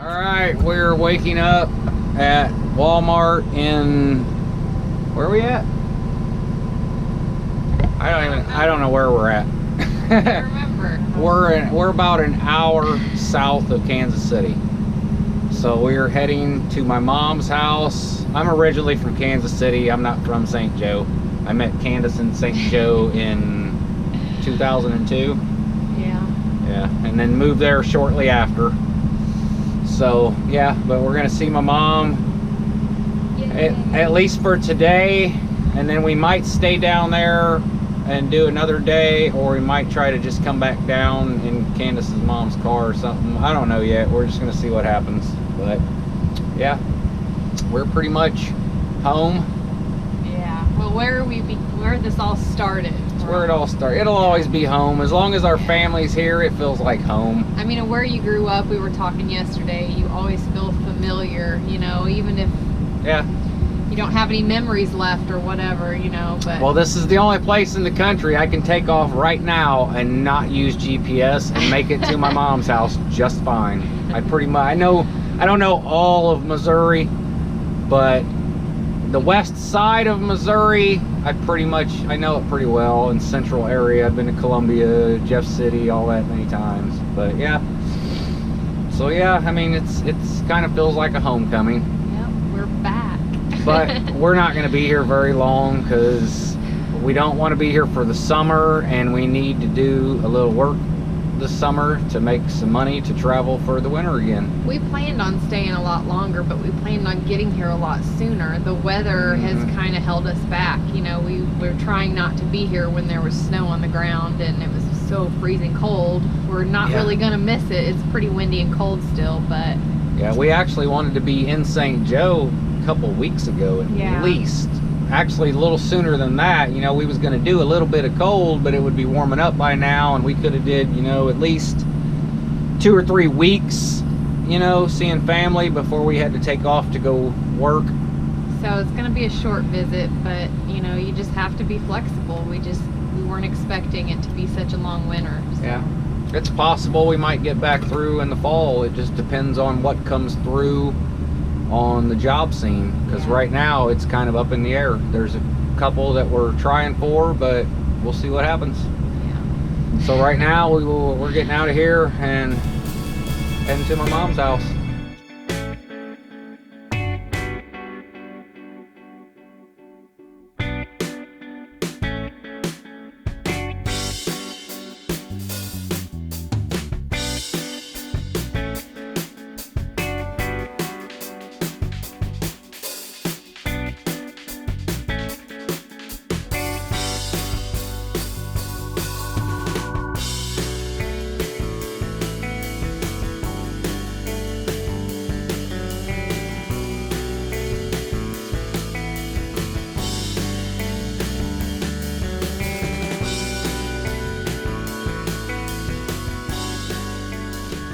Alright, we're waking up at Walmart in, where are we at? I don't know where we're at. I remember. We're about an hour south of Kansas City. So we're heading to my mom's house. I'm originally from Kansas City. I'm not from St. Joe. I met Candace in St. Joe in 2002. Yeah, and then moved there shortly after. So yeah, but we're gonna see my mom at least for today, and then we might stay down there and do another day, or we might try to just come back down in Candace's mom's car or something. I don't know yet. We're just gonna see what happens. But yeah, we're pretty much home. Yeah. Well, where this all started. It's where it all started. It'll always be home. As long as our family's here, it feels like home. I mean, where you grew up, we were talking yesterday, you always feel familiar, you know, even if you don't have any memories left or whatever, you know. But well, this is the only place in the country I can take off right now and not use GPS and make it to my mom's house just fine. I don't know all of Missouri, but the west side of Missouri, I know it pretty well. In central area, I've been to Columbia, Jeff City, all that many times. But yeah, so yeah, I mean, it's kind of feels like a homecoming. Yep, we're back. But we're not going to be here very long because we don't want to be here for the summer, and we need to do a little work this summer to make some money to travel for the winter again. We planned on staying a lot longer, but we planned on getting here a lot sooner. The weather has kind of held us back. You know, we're trying not to be here when there was snow on the ground and it was so freezing cold. We're not really gonna miss it. It's pretty windy and cold still, but yeah, we actually wanted to be in St. Joe a couple weeks ago at least. Actually a little sooner than that. You know, we was going to do a little bit of cold, but it would be warming up by now, and we could have did, you know, at least 2 or 3 weeks, you know, seeing family before we had to take off to go work. So it's going to be a short visit, but you know, you just have to be flexible. We weren't expecting it to be such a long winter. So. Yeah, it's possible we might get back through in the fall. It just depends on what comes through on the job scene, because right now it's kind of up in the air. There's a couple that we're trying for, but we'll see what happens. Yeah. So right now we're getting out of here and heading to my mom's house.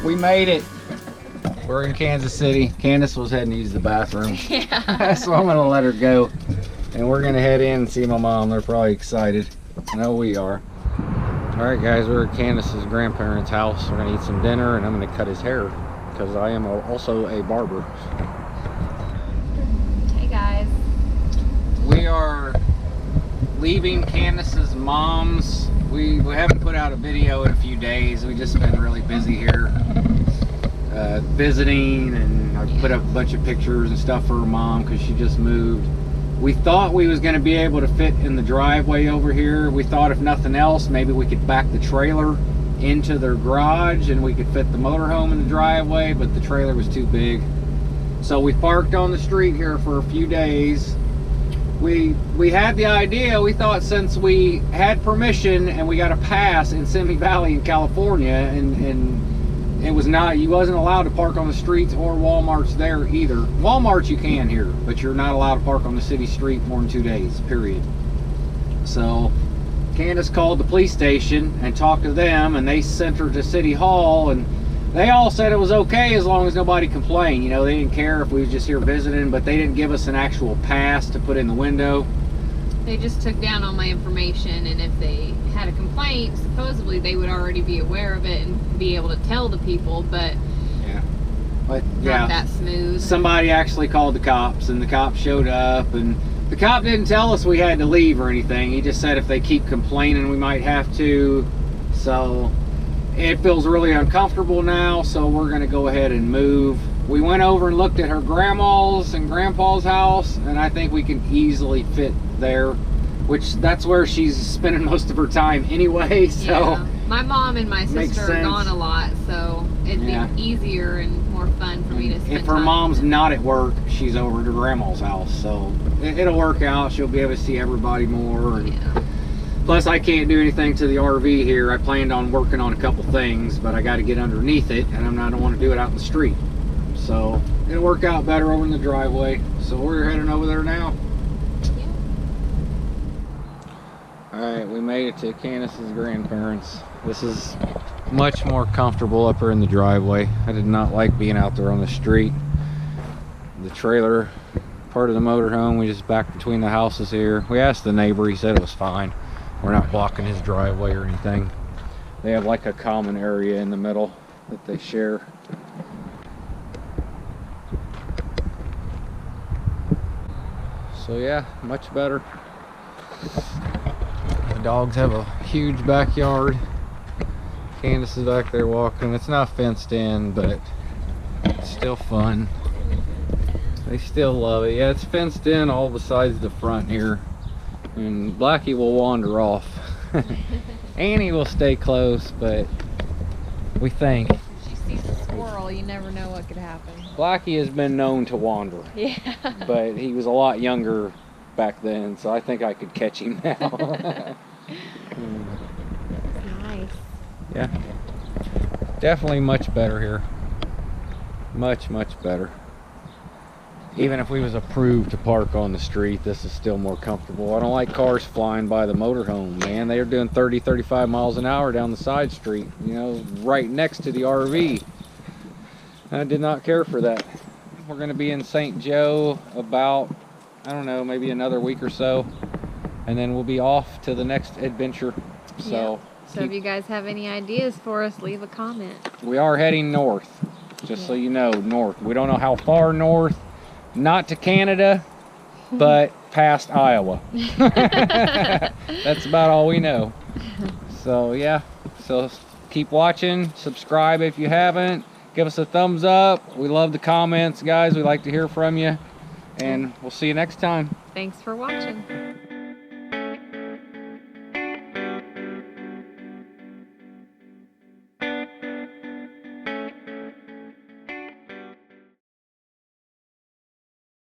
We made it. We're in Kansas City. Candace was heading to use the bathroom. Yeah. So I'm gonna let her go. And we're gonna head in and see my mom. They're probably excited. I know we are. All right, guys, we're at Candace's grandparents' house. We're gonna eat some dinner, and I'm gonna cut his hair because I am also a barber. Hey, guys. We are leaving Candace's mom's. We haven't put out a video in a few days. We've just been really busy here visiting, and I put up a bunch of pictures and stuff for her mom because she just moved. We thought we was going to be able to fit in the driveway over here. We thought if nothing else, maybe we could back the trailer into their garage and we could fit the motorhome in the driveway, but the trailer was too big. So we parked on the street here for a few days. We had the idea, we thought since we had permission and we got a pass in Simi Valley in California, and it was not, you wasn't allowed to park on the streets or Walmart's there either. Walmart's you can here, but you're not allowed to park on the city street more than 2 days, period. So Candace called the police station and talked to them, and they sent her to City Hall, and they all said it was okay as long as nobody complained. You know, they didn't care if we was just here visiting, but they didn't give us an actual pass to put in the window. They just took down all my information, and if they had a complaint, supposedly they would already be aware of it and be able to tell the people, but yeah, But yeah, not that smooth. somebody actually called the cops, and the cops showed up, and the cop didn't tell us we had to leave or anything. He just said if they keep complaining, we might have to. So it feels really uncomfortable now, so we're gonna go ahead and move. We went over and looked at her grandma's and grandpa's house, and I think we can easily fit there, which that's where she's spending most of her time anyway. So yeah. My mom and my Makes sister are sense. gone a lot, so it'd Yeah. be easier and more fun for me to spend if her time mom's with them. not at work, she's over at her grandma's house, so it'll work out. She'll be able to see everybody more. And Yeah. plus, I can't do anything to the RV here. I planned on working on a couple things, but I got to get underneath it, and I don't want to do it out in the street. So it'll work out better over in the driveway. So we're heading over there now. Alright, we made it to Candace's grandparents. This is much more comfortable up here in the driveway. I did not like being out there on the street. The trailer, part of the motorhome, we just backed between the houses here. We asked the neighbor, he said it was fine. We're not blocking his driveway or anything. They have like a common area in the middle that they share. So yeah, much better. The dogs have a huge backyard. Candace is back there walking. It's not fenced in, but it's still fun. They still love it. Yeah, it's fenced in all besides the front here. And Blackie will wander off. Annie will stay close, but we think. If she sees a squirrel, you never know what could happen. Blackie has been known to wander. Yeah. But he was a lot younger back then, so I think I could catch him now. Nice. Yeah, definitely much better here. Much better. Even if we was approved to park on the street, this is still more comfortable. I don't like cars flying by the motorhome, man. They are doing 30-35 miles an hour down the side street, you know, right next to the RV. I did not care for that. We're going to be in St. Joe about, I don't know, maybe another week or so, and then we'll be off to the next adventure. So So if you guys have any ideas for us, leave a comment. we are heading north, just so you know, north. We don't know how far north, not to Canada, but past Iowa. That's about all we know. So yeah, so keep watching, subscribe if you haven't, give us a thumbs up. We love the comments, guys. We like to hear from you, and we'll see you next time. Thanks for watching.